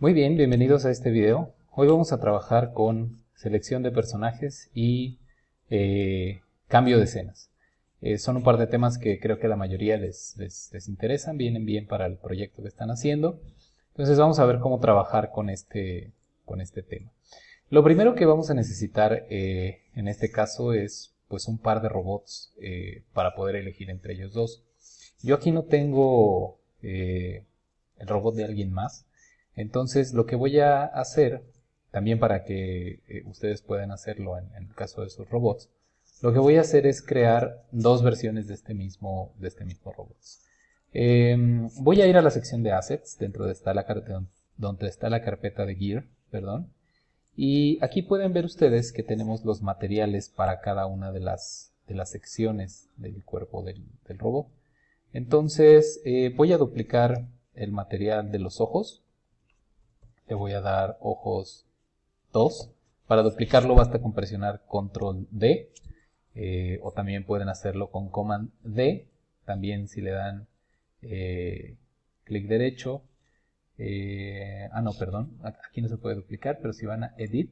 Muy bien, bienvenidos a este video. Hoy vamos a trabajar con selección de personajes y cambio de escenas. Son un par de temas que creo que a la mayoría les interesan, vienen bien para el proyecto que están haciendo. Entonces vamos a ver cómo trabajar con este tema. Lo primero que vamos a necesitar en este caso es pues un par de robots para poder elegir entre ellos dos. Yo aquí no tengo el robot de alguien más. Entonces lo que voy a hacer, también para que ustedes puedan hacerlo en el caso de sus robots, lo que voy a hacer es crear dos versiones de este mismo robot. Voy a ir a la sección de Assets, dentro de donde está la carpeta de Gear, perdón. Y aquí pueden ver ustedes que tenemos los materiales para cada una de las secciones del cuerpo del robot. Entonces voy a duplicar el material de los ojos. Le voy a dar ojos 2. Para duplicarlo basta con presionar Control D. O también pueden hacerlo con Command D. También si le dan clic derecho. No, perdón. Aquí no se puede duplicar, pero si van a Edit,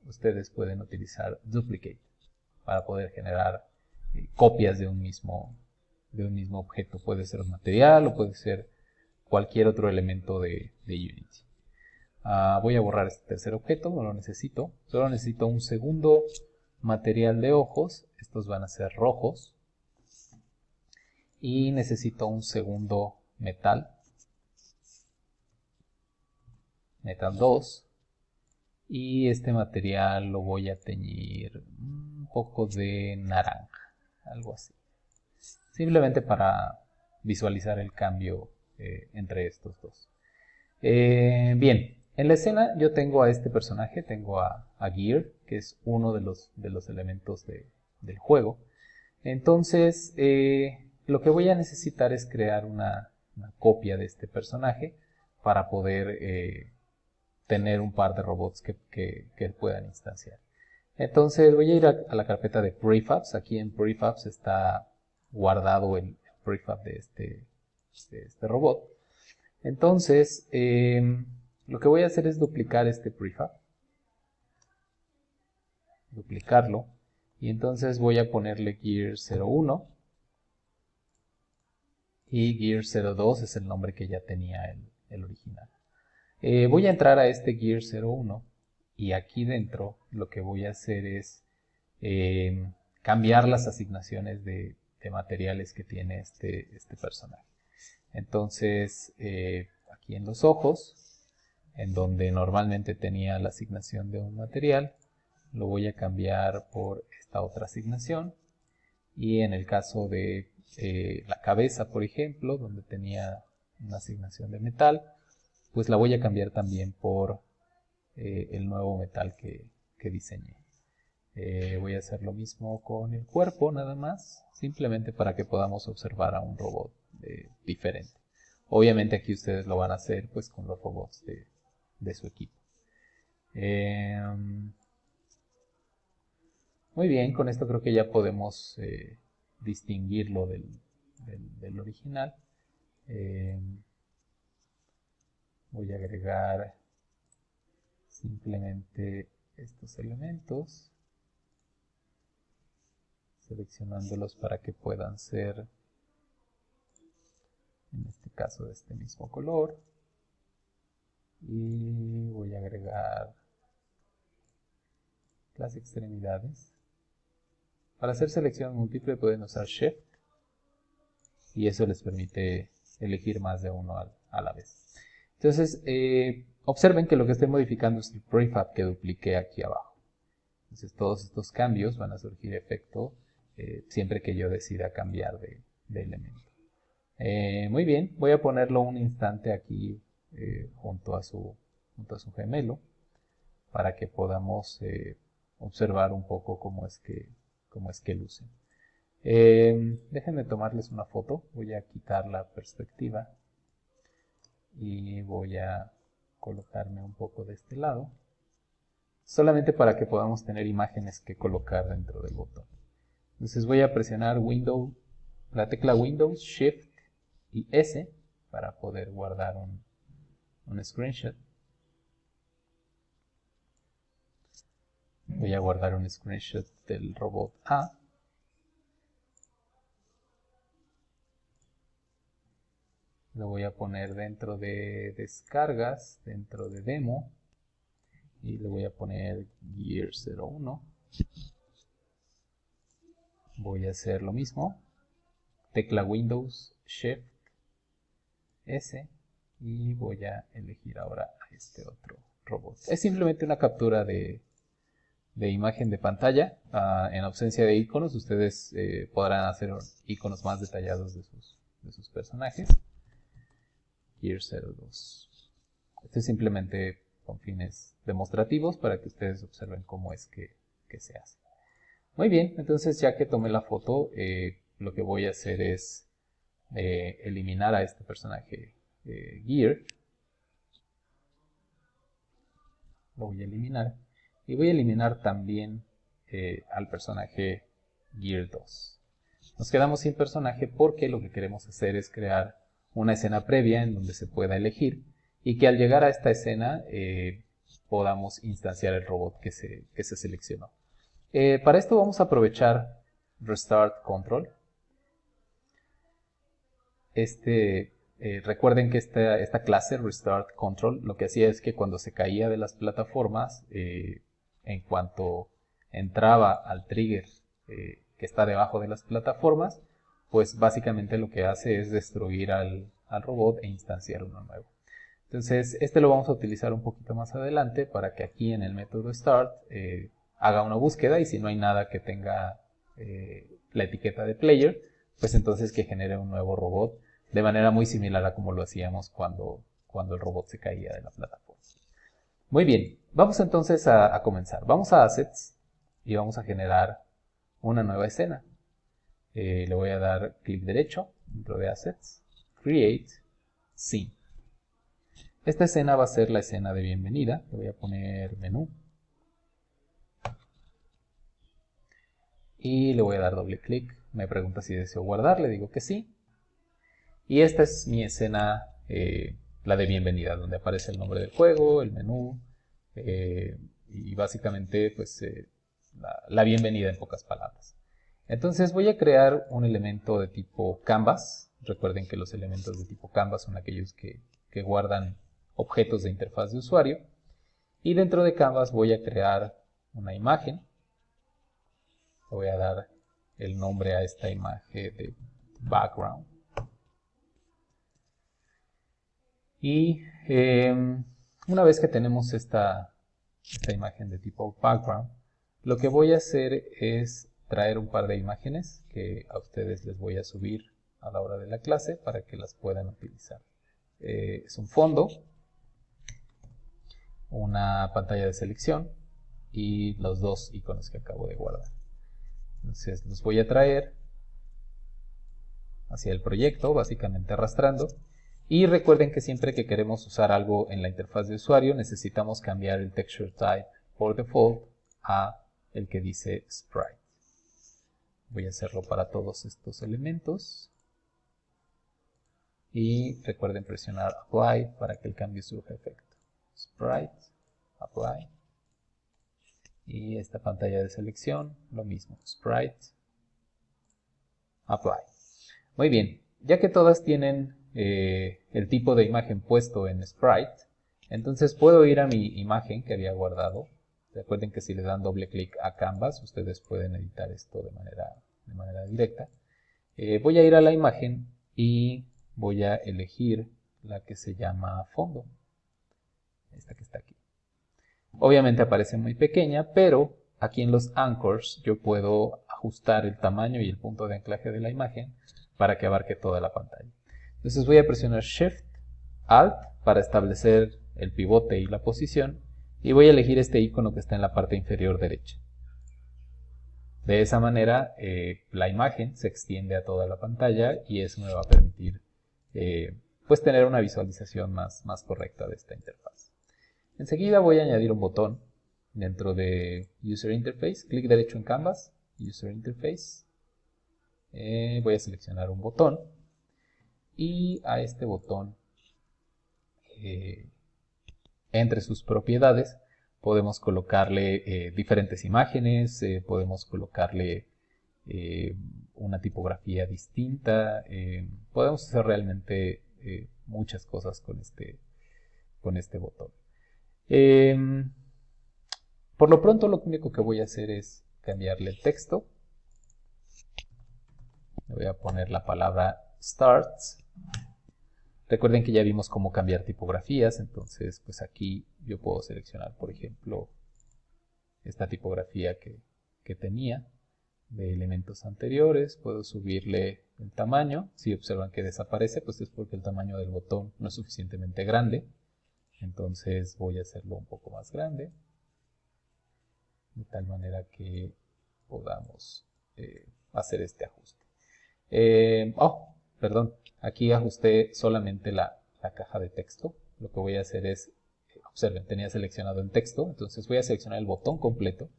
ustedes pueden utilizar Duplicate para poder generar copias de un mismo objeto. Puede ser un material o puede ser cualquier otro elemento de Unity. Voy a borrar este tercer objeto, no lo necesito. Solo necesito un segundo material de ojos. Estos van a ser rojos. Y necesito un segundo metal. Metal 2. Y este material lo voy a teñir un poco de naranja. Algo así. Simplemente para visualizar el cambio entre estos dos. Bien. En la escena yo tengo a este personaje, tengo a Gear, que es uno de los elementos del juego. Entonces, lo que voy a necesitar es crear una copia de este personaje para poder tener un par de robots que puedan instanciar. Entonces voy a ir a la carpeta de Prefabs. Aquí en Prefabs está guardado el prefab de este robot. Entonces, lo que voy a hacer es duplicar este prefab. Duplicarlo. Y entonces voy a ponerle Gear 01. Y Gear 02 es el nombre que ya tenía el original. Voy a entrar a este Gear 01. Y aquí dentro lo que voy a hacer es cambiar las asignaciones de materiales que tiene este personaje. Entonces, aquí en los ojos, en donde normalmente tenía la asignación de un material, lo voy a cambiar por esta otra asignación. Y en el caso de la cabeza, por ejemplo, donde tenía una asignación de metal, pues la voy a cambiar también por el nuevo metal que diseñé. Voy a hacer lo mismo con el cuerpo, nada más, simplemente para que podamos observar a un robot diferente. Obviamente aquí ustedes lo van a hacer pues con los robots de su equipo. Muy bien, con esto creo que ya podemos distinguirlo del original. Voy a agregar simplemente estos elementos, seleccionándolos para que puedan ser, en este caso, de este mismo color. Y voy a agregar las extremidades. Para hacer selección múltiple pueden usar Shift y eso les permite elegir más de uno a la vez. Entonces, observen que lo que estoy modificando es el prefab que dupliqué aquí abajo. Entonces, todos estos cambios van a surgir efecto siempre que yo decida cambiar de elemento. Muy bien, voy a ponerlo un instante aquí junto a su gemelo para que podamos observar un poco cómo es que lucen. Déjenme tomarles una foto. Voy a quitar la perspectiva y voy a colocarme un poco de este lado, solamente para que podamos tener imágenes que colocar dentro del botón. Entonces voy a presionar la tecla Windows, Shift y S para poder guardar un screenshot. Voy a guardar un screenshot del robot A. Lo voy a poner dentro de descargas, dentro de demo. Y le voy a poner Gear 01. Voy a hacer lo mismo. Tecla Windows, Shift, S. Y voy a elegir ahora a este otro robot. Es simplemente una captura de imagen de pantalla. En ausencia de iconos, ustedes podrán hacer iconos más detallados de sus personajes. Gear 02. Esto es simplemente con fines demostrativos para que ustedes observen cómo es que se hace. Muy bien, entonces ya que tomé la foto, lo que voy a hacer es eliminar a este personaje Gear. Lo voy a eliminar. Y voy a eliminar también al personaje Gear 2. Nos quedamos sin personaje porque lo que queremos hacer es crear una escena previa en donde se pueda elegir y que al llegar a esta escena podamos instanciar el robot que se seleccionó. Para esto vamos a aprovechar Restart Control. Recuerden que esta clase Restart Control lo que hacía es que cuando se caía de las plataformas, en cuanto entraba al trigger que está debajo de las plataformas, pues básicamente lo que hace es destruir al robot e instanciar uno nuevo. Entonces lo vamos a utilizar un poquito más adelante para que aquí en el método start haga una búsqueda y si no hay nada que tenga la etiqueta de player, pues entonces que genere un nuevo robot de manera muy similar a como lo hacíamos cuando el robot se caía de la plataforma. Muy bien, vamos entonces a comenzar. Vamos a Assets y vamos a generar una nueva escena. Le voy a dar clic derecho dentro de Assets, Create, Scene. Esta escena va a ser la escena de bienvenida. Le voy a poner menú. Y le voy a dar doble clic. Me pregunta si deseo guardar, le digo que sí. Y esta es mi escena, la de bienvenida, donde aparece el nombre del juego, el menú, y básicamente pues la bienvenida en pocas palabras. Entonces voy a crear un elemento de tipo Canvas. Recuerden que los elementos de tipo Canvas son aquellos que guardan objetos de interfaz de usuario. Y dentro de Canvas voy a crear una imagen. Le voy a dar el nombre a esta imagen de background. Y una vez que tenemos esta imagen de tipo background, lo que voy a hacer es traer un par de imágenes que a ustedes les voy a subir a la hora de la clase para que las puedan utilizar. Es un fondo, una pantalla de selección y los dos iconos que acabo de guardar. Entonces los voy a traer hacia el proyecto, básicamente arrastrando. Y recuerden que siempre que queremos usar algo en la interfaz de usuario necesitamos cambiar el texture type por default a el que dice sprite. Voy a hacerlo para todos estos elementos. Y recuerden presionar apply para que el cambio surja efecto. Sprite, apply. Y esta pantalla de selección, lo mismo, sprite, apply. Muy bien, ya que todas tienen el tipo de imagen puesto en sprite, entonces puedo ir a mi imagen que había guardado. Recuerden que si le dan doble clic a Canvas, ustedes pueden editar esto de manera directa. Voy a ir a la imagen y voy a elegir la que se llama fondo. Esta que está aquí. Obviamente aparece muy pequeña, pero aquí en los anchors yo puedo ajustar el tamaño y el punto de anclaje de la imagen para que abarque toda la pantalla. Entonces voy a presionar Shift, Alt para establecer el pivote y la posición y voy a elegir este icono que está en la parte inferior derecha. De esa manera la imagen se extiende a toda la pantalla y eso me va a permitir pues tener una visualización más correcta de esta interfaz. Enseguida voy a añadir un botón dentro de User Interface, clic derecho en Canvas, User Interface. Voy a seleccionar un botón y a este botón, entre sus propiedades, Podemos colocarle diferentes imágenes, podemos colocarle una tipografía distinta, podemos hacer realmente muchas cosas con este botón. Por lo pronto lo único que voy a hacer es cambiarle el texto. Le voy a poner la palabra starts. Recuerden que ya vimos cómo cambiar tipografías, entonces pues aquí yo puedo seleccionar, por ejemplo, esta tipografía que tenía de elementos anteriores. Puedo subirle el tamaño. Si observan que desaparece, pues es porque el tamaño del botón no es suficientemente grande. Entonces voy a hacerlo un poco más grande, de tal manera que podamos hacer este ajuste. Perdón, aquí ajusté solamente la caja de texto. Lo que voy a hacer es, observen, tenía seleccionado el texto, entonces voy a seleccionar el botón completo,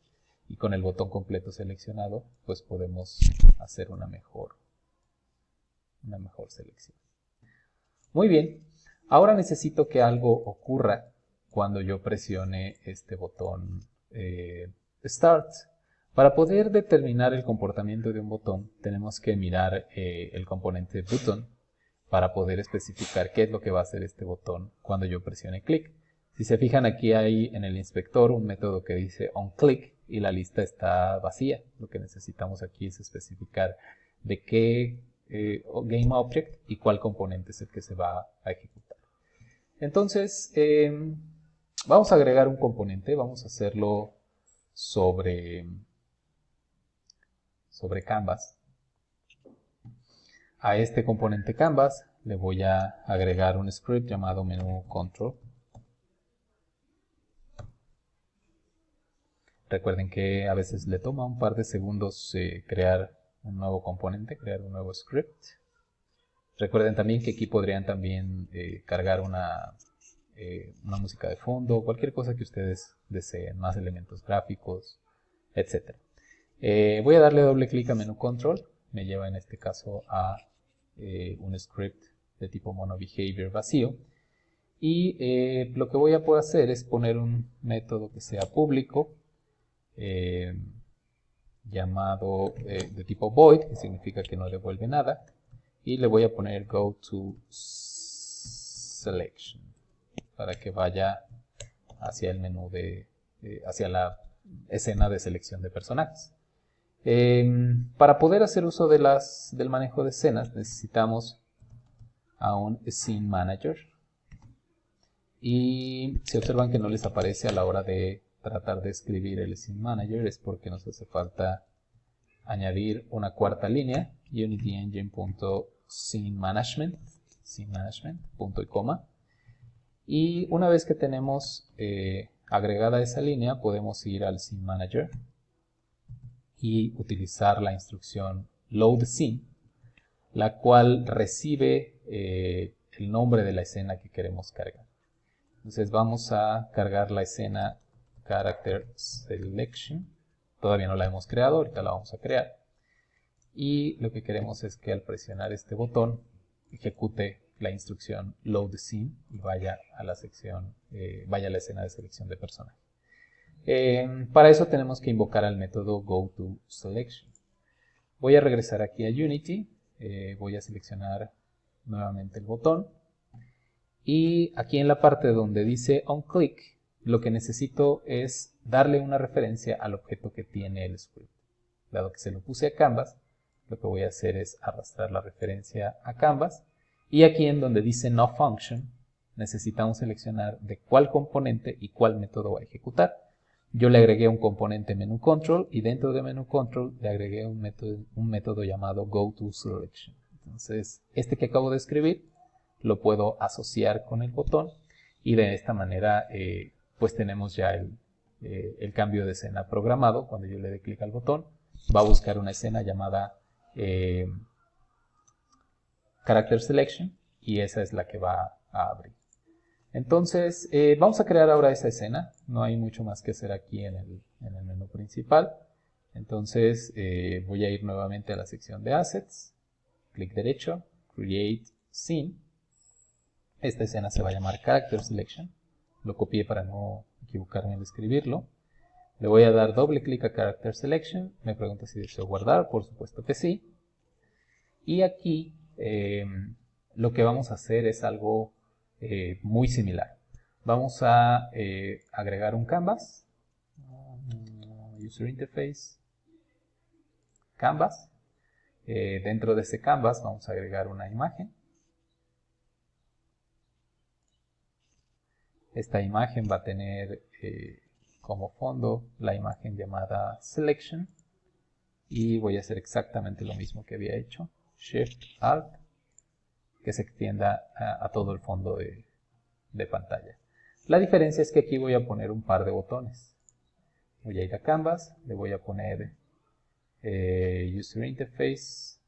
y con el botón completo seleccionado, pues podemos hacer una mejor selección. Muy bien, ahora necesito que algo ocurra cuando yo presione este botón Start. Para poder determinar el comportamiento de un botón, tenemos que mirar el componente button para poder especificar qué es lo que va a hacer este botón cuando yo presione clic. Si se fijan, aquí hay en el inspector un método que dice onClick y la lista está vacía. Lo que necesitamos aquí es especificar de qué GameObject y cuál componente es el que se va a ejecutar. Entonces, vamos a agregar un componente, vamos a hacerlo sobre Canvas. A este componente Canvas le voy a agregar un script llamado menu control. Recuerden que a veces le toma un par de segundos crear un nuevo componente, crear un nuevo script. Recuerden también que aquí podrían también cargar una música de fondo, cualquier cosa que ustedes deseen, más elementos gráficos, etc. Voy a darle doble clic a menú control, me lleva en este caso a un script de tipo monoBehavior vacío, y lo que voy a poder hacer es poner un método que sea público, llamado de tipo void, que significa que no devuelve nada, y le voy a poner goToSelection para que vaya hacia el menú hacia la escena de selección de personajes. Para poder hacer uso del manejo de escenas necesitamos a un Scene Manager, y si observan que no les aparece a la hora de tratar de escribir el Scene Manager, es porque nos hace falta añadir una cuarta línea, unityengine.scenemanagement, punto y coma, y una vez que tenemos agregada esa línea, podemos ir al Scene Manager y utilizar la instrucción load scene, la cual recibe el nombre de la escena que queremos cargar. Entonces vamos a cargar la escena Character Selection. Todavía no la hemos creado, ahorita la vamos a crear. Y lo que queremos es que al presionar este botón ejecute la instrucción load scene y vaya a la sección, vaya a la escena de selección de personaje. Para eso tenemos que invocar al método goToSelection. Voy a regresar aquí a Unity, voy a seleccionar nuevamente el botón, y aquí en la parte donde dice onClick, lo que necesito es darle una referencia al objeto que tiene el script. Dado que se lo puse a Canvas, lo que voy a hacer es arrastrar la referencia a Canvas, y aquí en donde dice noFunction necesitamos seleccionar de cuál componente y cuál método va a ejecutar. Yo le agregué un componente menu control, y dentro de menu control le agregué un método llamado goToSelection. Entonces este que acabo de escribir lo puedo asociar con el botón, y de esta manera pues tenemos ya el cambio de escena programado. Cuando yo le dé clic al botón, va a buscar una escena llamada Character Selection, y esa es la que va a abrir. Entonces vamos a crear ahora esa escena. No hay mucho más que hacer aquí en el menú principal. Entonces voy a ir nuevamente a la sección de Assets, clic derecho, Create Scene. Esta escena se va a llamar Character Selection. Lo copié para no equivocarme al escribirlo. Le voy a dar doble clic a Character Selection. Me pregunta si deseo guardar. Por supuesto que sí. Y aquí lo que vamos a hacer es algo muy similar. Vamos a agregar un canvas. User Interface. Canvas. Dentro de ese canvas vamos a agregar una imagen. Esta imagen va a tener como fondo la imagen llamada Selection. Y voy a hacer exactamente lo mismo que había hecho. Shift Alt, que se extienda a todo el fondo de pantalla. La diferencia es que aquí voy a poner un par de botones. Voy a ir a Canvas, le voy a poner User Interface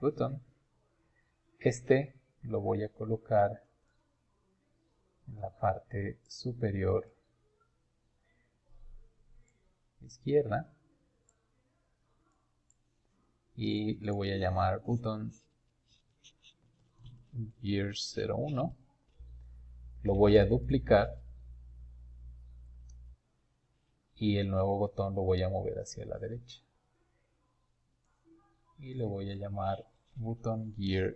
Button. Este lo voy a colocar en la parte superior izquierda. Y le voy a llamar Button Gear 01. Lo voy a duplicar. Y el nuevo botón lo voy a mover hacia la derecha. Y le voy a llamar Button Gear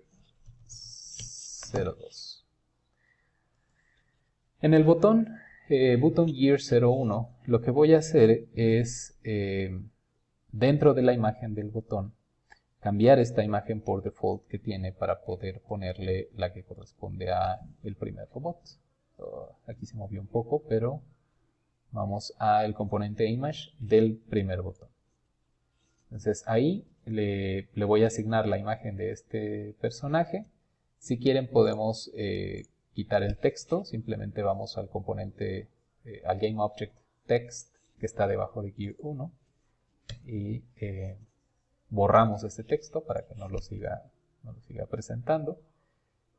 02. En el botón Button Gear 01, lo que voy a hacer es, dentro de la imagen del botón, cambiar esta imagen por default que tiene para poder ponerle la que corresponde a el primer robot. Aquí se movió un poco, pero vamos al componente Image del primer botón. Entonces ahí le voy a asignar la imagen de este personaje. Si quieren podemos quitar el texto. Simplemente vamos al componente, al GameObject Text que está debajo de Gear 1 y borramos este texto para que no lo siga presentando.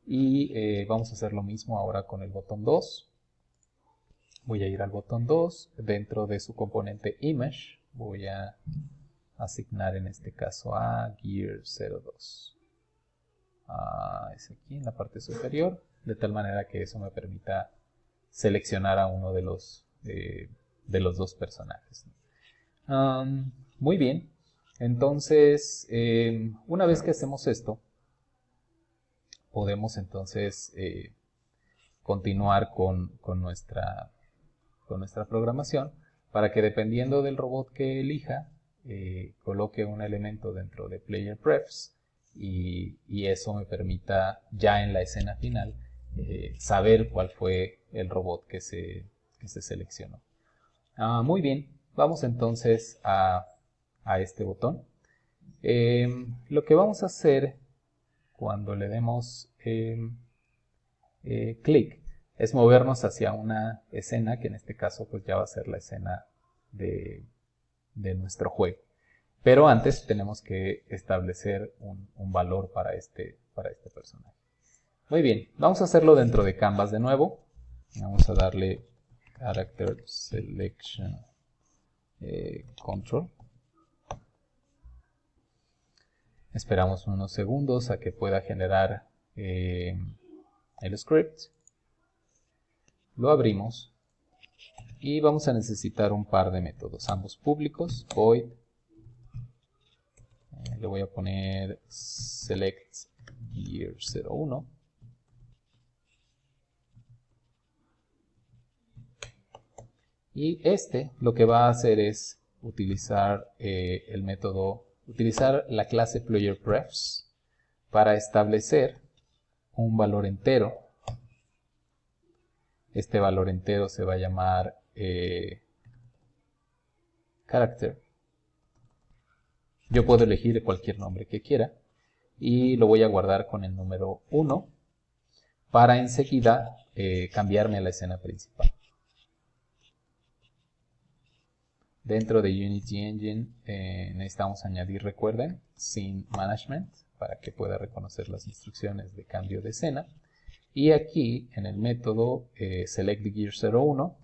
Y vamos a hacer lo mismo ahora con el botón 2. Voy a ir al botón 2. Dentro de su componente Image voy a asignar en este caso a Gear 02. Es aquí en la parte superior, de tal manera que eso me permita seleccionar a uno de los dos personajes. Muy bien. Entonces, una vez que hacemos esto, podemos entonces continuar con nuestra programación para que, dependiendo del robot que elija, coloque un elemento dentro de Player Prefs y eso me permita ya en la escena final saber cuál fue el robot que se seleccionó. Muy bien, vamos entonces a este botón. Lo que vamos a hacer cuando le demos clic es movernos hacia una escena que en este caso pues ya va a ser la escena de nuestro juego. Pero antes tenemos que establecer un valor para este personaje. Muy bien, vamos a hacerlo dentro de Canvas de nuevo. Vamos a darle Character Selection Control. Esperamos unos segundos a que pueda generar el script. Lo abrimos y vamos a necesitar un par de métodos, ambos públicos. Void, le voy a poner select gear 01. Y lo que va a hacer es utilizar el método, utilizar la clase PlayerPrefs para establecer un valor entero. Este valor entero se va a llamar character. Yo puedo elegir cualquier nombre que quiera y lo voy a guardar con el número 1 para enseguida cambiarme a la escena principal. Dentro de Unity Engine necesitamos añadir, recuerden, Scene Management para que pueda reconocer las instrucciones de cambio de escena. Y aquí en el método selectGear01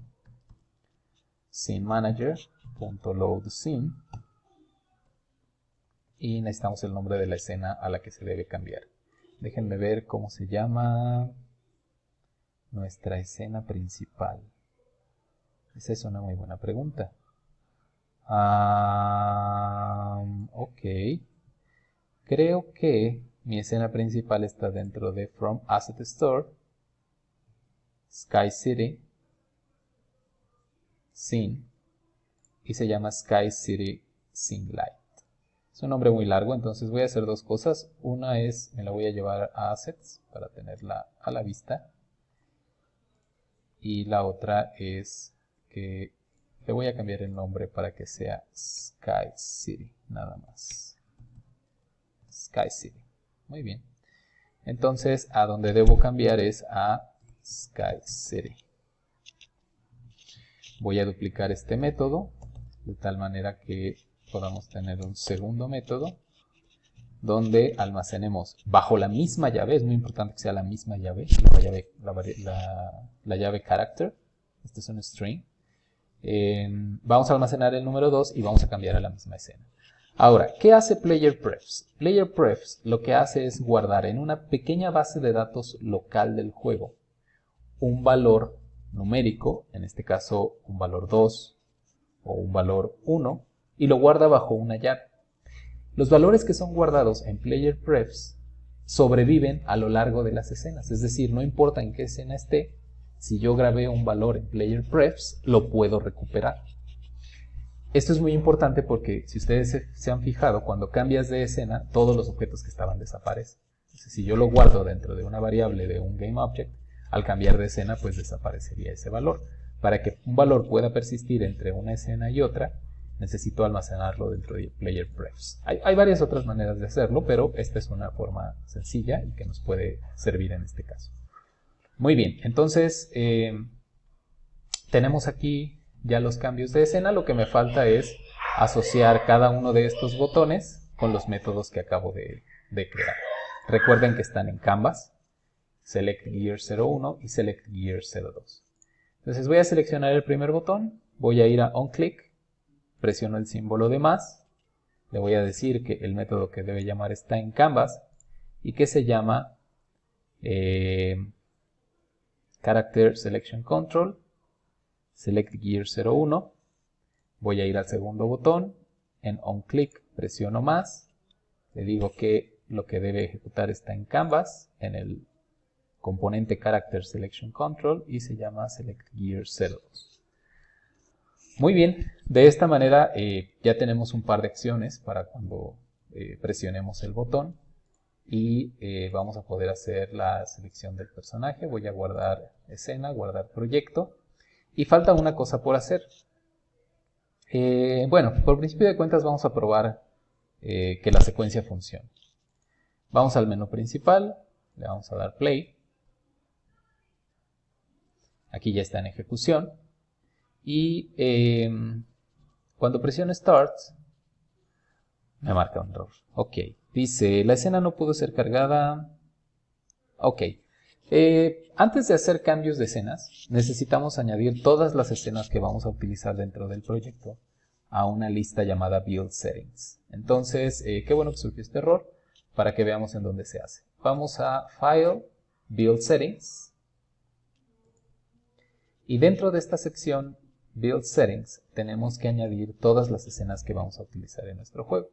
SceneManager.loadScene y necesitamos el nombre de la escena a la que se debe cambiar. Déjenme ver cómo se llama nuestra escena principal. Esa es una muy buena pregunta. Ok. Creo que mi escena principal está dentro de From Asset Store, Sky City, Scene, y se llama Sky City Scene Light. Es un nombre muy largo, entonces voy a hacer dos cosas. Una es, me la voy a llevar a Assets para tenerla a la vista. Y la otra es que le voy a cambiar el nombre para que sea Sky City, nada más. Sky City. Muy bien. Entonces, a donde debo cambiar es a Sky City. Voy a duplicar este método de tal manera que podamos tener un segundo método donde almacenemos bajo la misma llave. Es muy importante que sea la misma llave, la llave character. Este es un string. Vamos a almacenar el número 2 y vamos a cambiar a la misma escena. Ahora, ¿qué hace PlayerPrefs? PlayerPrefs lo que hace es guardar en una pequeña base de datos local del juego un valor numérico, en este caso un valor 2 o un valor 1, y lo guarda bajo una llave. Los valores que son guardados en PlayerPrefs sobreviven a lo largo de las escenas, es decir, no importa en qué escena esté, si yo grabé un valor en PlayerPrefs, lo puedo recuperar. Esto es muy importante porque si ustedes se han fijado, cuando cambias de escena, todos los objetos que estaban desaparecen. Entonces, si yo lo guardo dentro de una variable de un GameObject, al cambiar de escena, pues desaparecería ese valor. Para que un valor pueda persistir entre una escena y otra, necesito almacenarlo dentro de PlayerPrefs. Hay varias otras maneras de hacerlo, pero esta es una forma sencilla y que nos puede servir en este caso. Muy bien, entonces tenemos aquí ya los cambios de escena. Lo que me falta es asociar cada uno de estos botones con los métodos que acabo de crear. Recuerden que están en Canvas, Select Gear 01 y Select Gear 02. Entonces voy a seleccionar el primer botón, voy a ir a OnClick, presiono el símbolo de más, le voy a decir que el método que debe llamar está en Canvas y que se llama Character Selection Control, Select Gear 01, voy a ir al segundo botón, en OnClick presiono más, le digo que lo que debe ejecutar está en Canvas, en el componente Character Selection Control y se llama Select Gear 02. Muy bien, de esta manera ya tenemos un par de acciones para cuando presionemos el botón y vamos a poder hacer la selección del personaje. Voy a guardar escena, guardar proyecto y falta una cosa por hacer. Bueno, por principio de cuentas vamos a probar que la secuencia funcione. Vamos al menú principal, le vamos a dar play. Aquí ya está en ejecución. Y cuando presiono Start, me marca un error. Ok, dice, la escena no pudo ser cargada. Ok, antes de hacer cambios de escenas, necesitamos añadir todas las escenas que vamos a utilizar dentro del proyecto a una lista llamada Build Settings. Entonces, qué bueno que surgió este error para que veamos en dónde se hace. Vamos a File, Build Settings. Y dentro de esta sección Build Settings tenemos que añadir todas las escenas que vamos a utilizar en nuestro juego.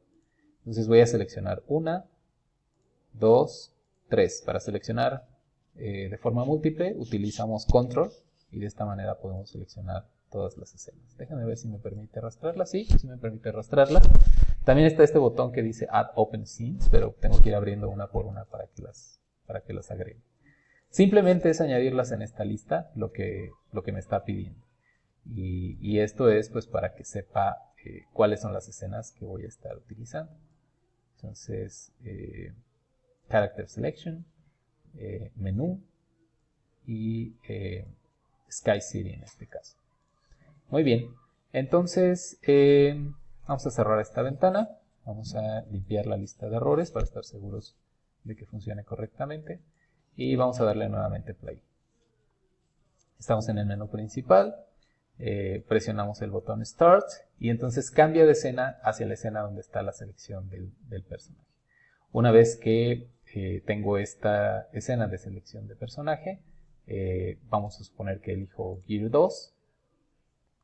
Entonces voy a seleccionar 1, 2, 3. Para seleccionar de forma múltiple utilizamos Control y de esta manera podemos seleccionar todas las escenas. Déjenme ver si me permite arrastrarlas. Sí, sí me permite arrastrarlas. También está este botón que dice Add Open Scenes, pero tengo que ir abriendo una por una para que las agregue. Simplemente es añadirlas en esta lista, lo que me está pidiendo. Y esto es pues para que sepa cuáles son las escenas que voy a estar utilizando. Entonces, Character Selection, Menú y Sky City en este caso. Muy bien, entonces vamos a cerrar esta ventana. Vamos a limpiar la lista de errores para estar seguros de que funcione correctamente. Y vamos a darle nuevamente play. Estamos en el menú principal, presionamos el botón Start y entonces cambia de escena hacia la escena donde está la selección del personaje. Una vez que tengo esta escena de selección de personaje, vamos a suponer que elijo Gear 2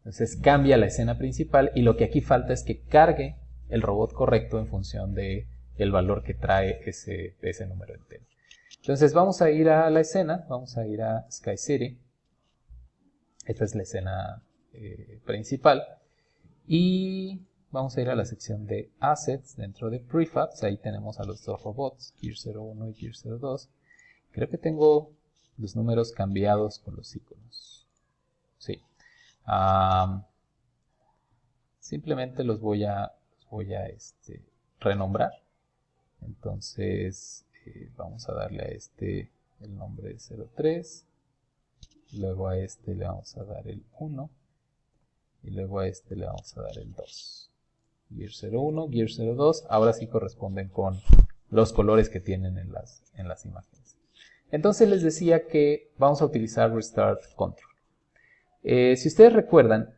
Entonces cambia la escena principal y lo que aquí falta es que cargue el robot correcto en función de el valor que trae ese número entero. Entonces vamos a ir a la escena, vamos a ir a Sky City. Esta es la escena principal. Y vamos a ir a la sección de Assets dentro de Prefabs. Ahí tenemos a los dos robots, Gear 01 y Gear 02. Creo que tengo los números cambiados con los iconos. Sí. Simplemente los voy a renombrar. Entonces vamos a darle a este el nombre de 03. Luego a este le vamos a dar el 1. Y luego a este le vamos a dar el 2. Gear 01, Gear 02. Ahora sí corresponden con los colores que tienen en las imágenes. Entonces les decía que vamos a utilizar Restart Control. Si ustedes recuerdan,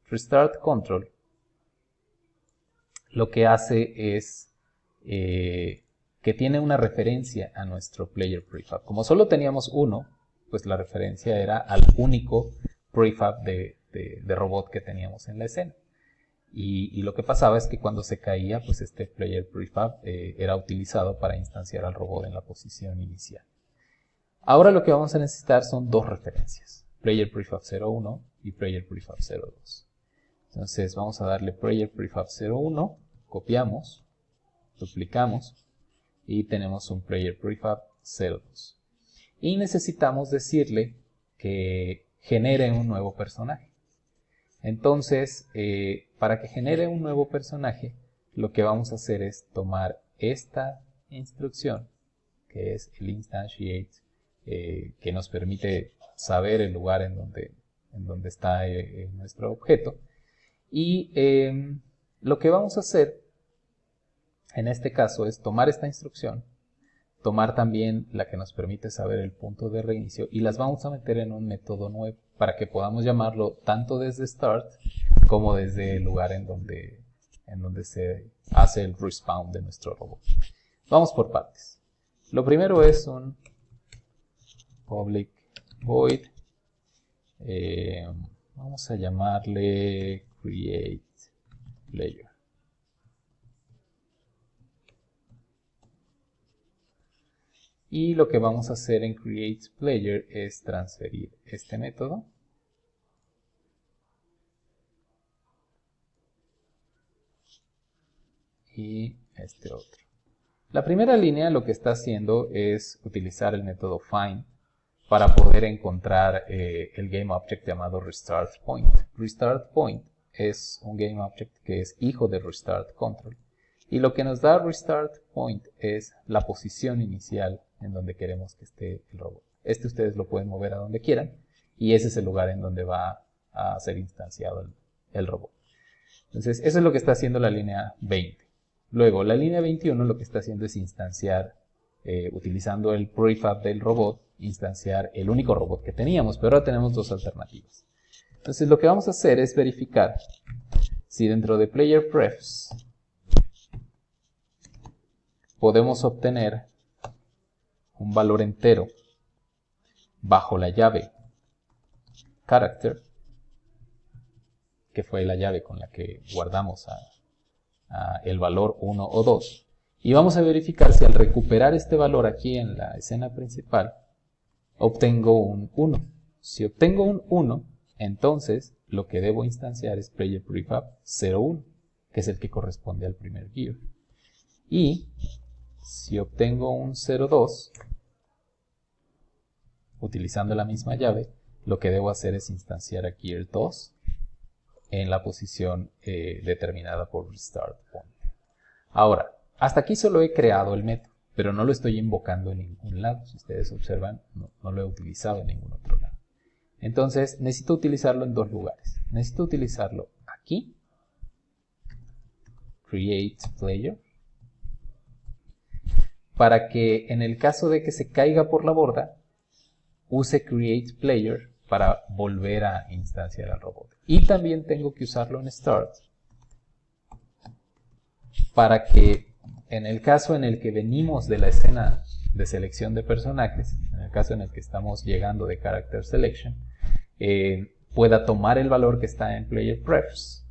Restart Control lo que hace es que tiene una referencia a nuestro Player Prefab. Como solo teníamos uno, pues la referencia era al único prefab de robot que teníamos en la escena. Y lo que pasaba es que cuando se caía, pues este Player Prefab era utilizado para instanciar al robot en la posición inicial. Ahora lo que vamos a necesitar son dos referencias, Player Prefab 01 y Player Prefab 02. Entonces vamos a darle Player Prefab 01, copiamos, duplicamos y tenemos un Player Prefab 02. Y necesitamos decirle que genere un nuevo personaje. Entonces, para que genere un nuevo personaje, lo que vamos a hacer es tomar esta instrucción, que es el instantiate, que nos permite saber el lugar en donde está nuestro objeto. Y lo que vamos a hacer en este caso es tomar esta instrucción, tomar también la que nos permite saber el punto de reinicio y las vamos a meter en un método nuevo para que podamos llamarlo tanto desde Start como desde el lugar en donde se hace el respawn de nuestro robot. Vamos por partes. Lo primero es un public void, vamos a llamarle create player. Y lo que vamos a hacer en createPlayer es transferir este método y este otro. La primera línea lo que está haciendo es utilizar el método find para poder encontrar el GameObject llamado RestartPoint. RestartPoint es un GameObject que es hijo de RestartControl. Y lo que nos da RestartPoint es la posición inicial en donde queremos que esté el robot. Ustedes lo pueden mover a donde quieran y ese es el lugar en donde va a ser instanciado el robot. Entonces, eso es lo que está haciendo la línea 20. Luego, la línea 21 lo que está haciendo es instanciar, utilizando el prefab del robot, instanciar el único robot que teníamos, pero ahora tenemos dos alternativas. Entonces, lo que vamos a hacer es verificar si dentro de Player Prefs podemos obtener un valor entero bajo la llave character, que fue la llave con la que guardamos el valor 1 o 2. Y vamos a verificar si al recuperar este valor aquí en la escena principal, obtengo un 1. Si obtengo un 1, entonces lo que debo instanciar es Player Prefab 01, que es el que corresponde al primer gear. Y si obtengo un 02, utilizando la misma llave, lo que debo hacer es instanciar aquí el 2 en la posición determinada por RestartPoint. Ahora, hasta aquí solo he creado el método, pero no lo estoy invocando en ningún lado. Si ustedes observan, no lo he utilizado en ningún otro lado. Entonces, necesito utilizarlo en dos lugares. Necesito utilizarlo aquí, createPlayer, para que en el caso de que se caiga por la borda, use createPlayer para volver a instanciar al robot. Y también tengo que usarlo en Start para que en el caso en el que venimos de la escena de selección de personajes, en el caso en el que estamos llegando de Character Selection, pueda tomar el valor que está en player prefs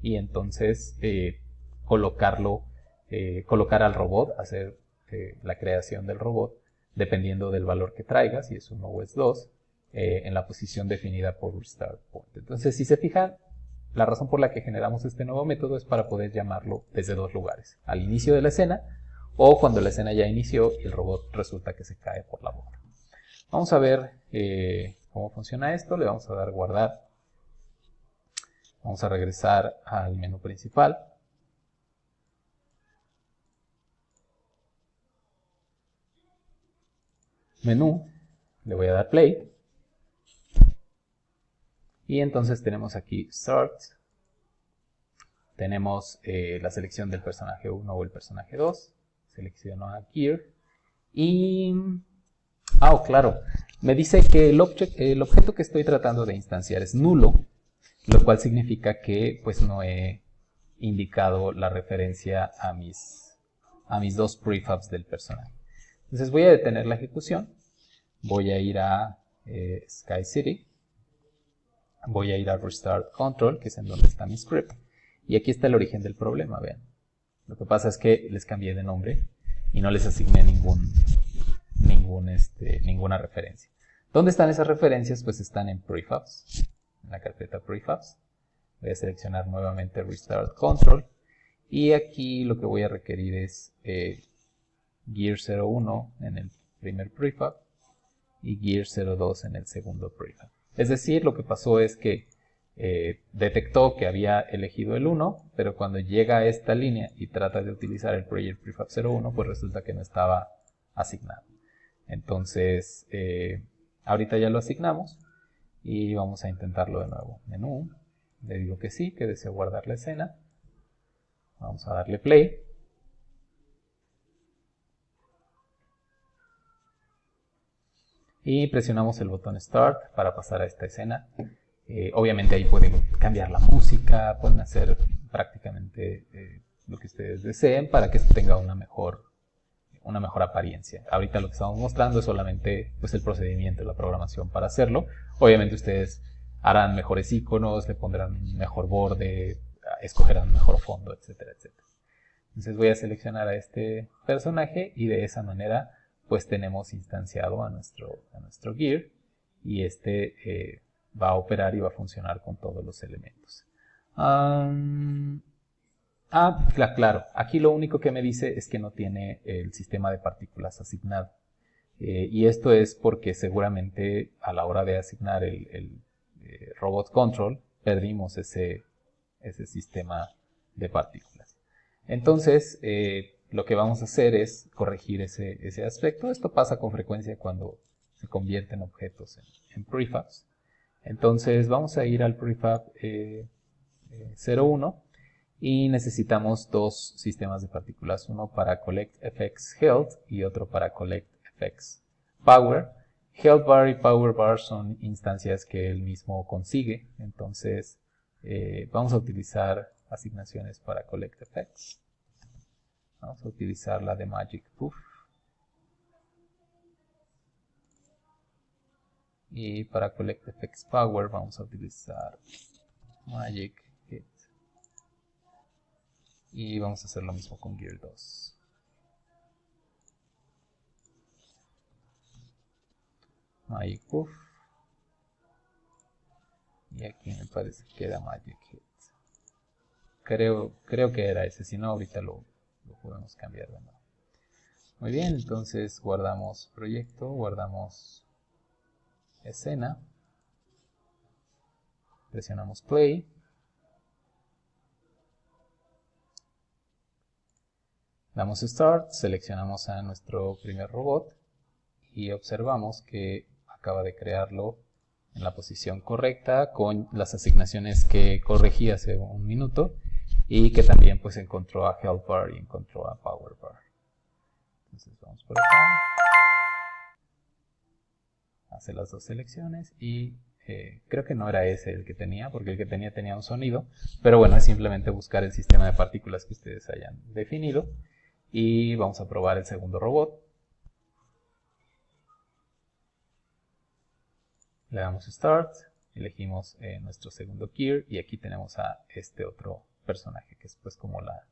y entonces colocar al robot, hacer la creación del robot dependiendo del valor que traiga, si es 1 o es 2, en la posición definida por restart point. Entonces, si se fijan, la razón por la que generamos este nuevo método es para poder llamarlo desde dos lugares, al inicio de la escena o cuando la escena ya inició y el robot resulta que se cae por la borda. Vamos a ver cómo funciona esto. Le vamos a dar guardar. Vamos a regresar al menú principal. Menú, le voy a dar play. Y entonces tenemos aquí Start. Tenemos la selección del personaje 1 o el personaje 2. Selecciono a Gear. Y... claro. Me dice que el objeto que estoy tratando de instanciar es nulo, lo cual significa que pues no he indicado la referencia a mis dos prefabs del personaje. Entonces voy a detener la ejecución. Voy a ir a Sky City. Voy a ir a Restart Control, que es en donde está mi script. Y aquí está el origen del problema, vean. Lo que pasa es que les cambié de nombre y no les asigné ninguna referencia. ¿Dónde están esas referencias? Pues están en prefabs, en la carpeta prefabs. Voy a seleccionar nuevamente Restart Control. Y aquí lo que voy a requerir es Gear 01 en el primer prefab y Gear 02 en el segundo prefab. Es decir, lo que pasó es que detectó que había elegido el 1, pero cuando llega a esta línea y trata de utilizar el Project Prefab 01, pues resulta que no estaba asignado. Entonces, ahorita ya lo asignamos y vamos a intentarlo de nuevo. Menú, le digo que sí, que deseo guardar la escena. Vamos a darle play. Y presionamos el botón Start para pasar a esta escena. Obviamente ahí pueden cambiar la música, pueden hacer prácticamente lo que ustedes deseen para que esto tenga una mejor apariencia. Ahorita lo que estamos mostrando es solamente pues, el procedimiento, la programación para hacerlo. Obviamente ustedes harán mejores iconos, le pondrán un mejor borde, escogerán un mejor fondo, etcétera, etcétera. Entonces voy a seleccionar a este personaje y de esa manera pues tenemos instanciado a nuestro gear y este va a operar y va a funcionar con todos los elementos. Claro, aquí lo único que me dice es que no tiene el sistema de partículas asignado. Y esto es porque seguramente a la hora de asignar el robot control perdimos ese sistema de partículas. Entonces, lo que vamos a hacer es corregir ese aspecto. Esto pasa con frecuencia cuando se convierten objetos en prefabs. Entonces vamos a ir al prefab 01 y necesitamos dos sistemas de partículas, uno para CollectFX Health y otro para CollectFX Power. Health Bar y Power Bar son instancias que él mismo consigue, entonces vamos a utilizar asignaciones para CollectFX. Vamos a utilizar la de Magic Puff. Y para CollectFX Power vamos a utilizar Magic Hit. Y vamos a hacer lo mismo con Gear 2. Magic Puff. Y aquí me parece que era Magic Hit. Creo que era ese, si no ahorita lo podemos cambiar de nuevo. Muy bien, entonces guardamos proyecto, guardamos escena, presionamos play, damos start, seleccionamos a nuestro primer robot y observamos que acaba de crearlo en la posición correcta con las asignaciones que corregí hace un minuto y que también pues encontró a Health Bar y encontró a Power Bar. Entonces vamos por acá, hace las dos selecciones y creo que no era ese el que tenía, porque el que tenía un sonido, pero bueno, es simplemente buscar el sistema de partículas que ustedes hayan definido y vamos a probar el segundo robot. Le damos Start, elegimos nuestro segundo gear y aquí tenemos a este otro personaje que es pues como la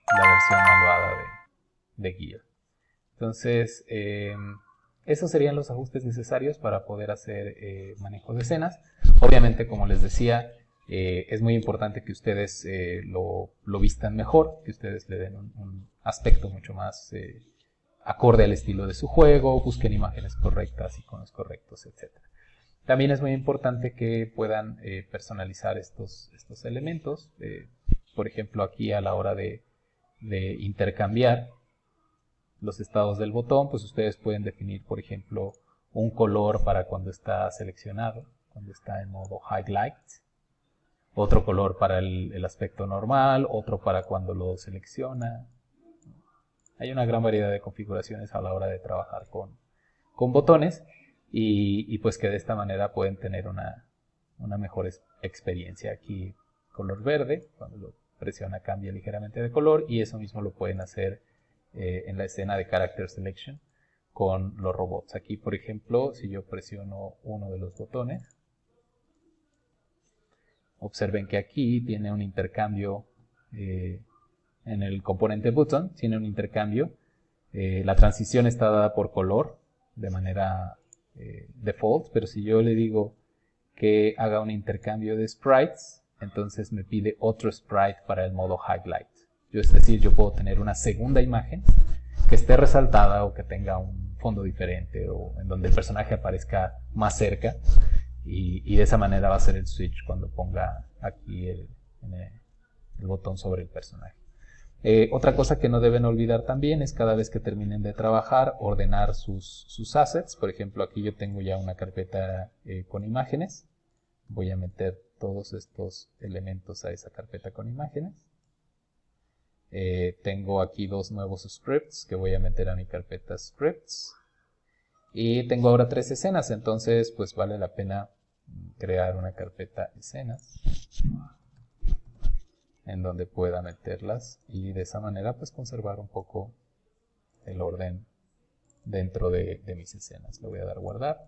versión malvada de gear. Entonces, esos serían los ajustes necesarios para poder hacer manejo de escenas. Obviamente, como les decía, es muy importante que ustedes lo vistan mejor, que ustedes le den un aspecto mucho más acorde al estilo de su juego, busquen imágenes correctas, iconos correctos, etc. También es muy importante que puedan personalizar estos elementos. Por ejemplo, aquí a la hora de intercambiar los estados del botón, pues ustedes pueden definir, por ejemplo, un color para cuando está seleccionado, cuando está en modo highlight, otro color para el aspecto normal, otro para cuando lo selecciona. Hay una gran variedad de configuraciones a la hora de trabajar con botones y pues que de esta manera pueden tener una mejor experiencia. Aquí color verde, cuando lo presiona cambia ligeramente de color y eso mismo lo pueden hacer en la escena de Character Selection con los robots. Aquí, por ejemplo, si yo presiono uno de los botones, observen que aquí tiene un intercambio en el componente button, tiene un intercambio. La transición está dada por color de manera default, pero si yo le digo que haga un intercambio de sprites, entonces me pide otro sprite para el modo highlight. Es decir, yo puedo tener una segunda imagen que esté resaltada o que tenga un fondo diferente o en donde el personaje aparezca más cerca y de esa manera va a ser el switch cuando ponga aquí el botón sobre el personaje. Otra cosa que no deben olvidar también es cada vez que terminen de trabajar ordenar sus assets. Por ejemplo, aquí yo tengo ya una carpeta con imágenes. Voy a meter todos estos elementos a esa carpeta con imágenes. Tengo aquí dos nuevos scripts que voy a meter a mi carpeta scripts y tengo ahora 3 escenas, entonces pues vale la pena crear una carpeta escenas en donde pueda meterlas y de esa manera pues conservar un poco el orden dentro de mis escenas. Le voy a dar guardar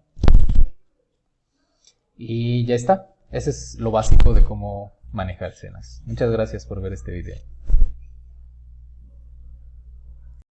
y ya está. Ese es lo básico de cómo manejar escenas. Muchas gracias por ver este video.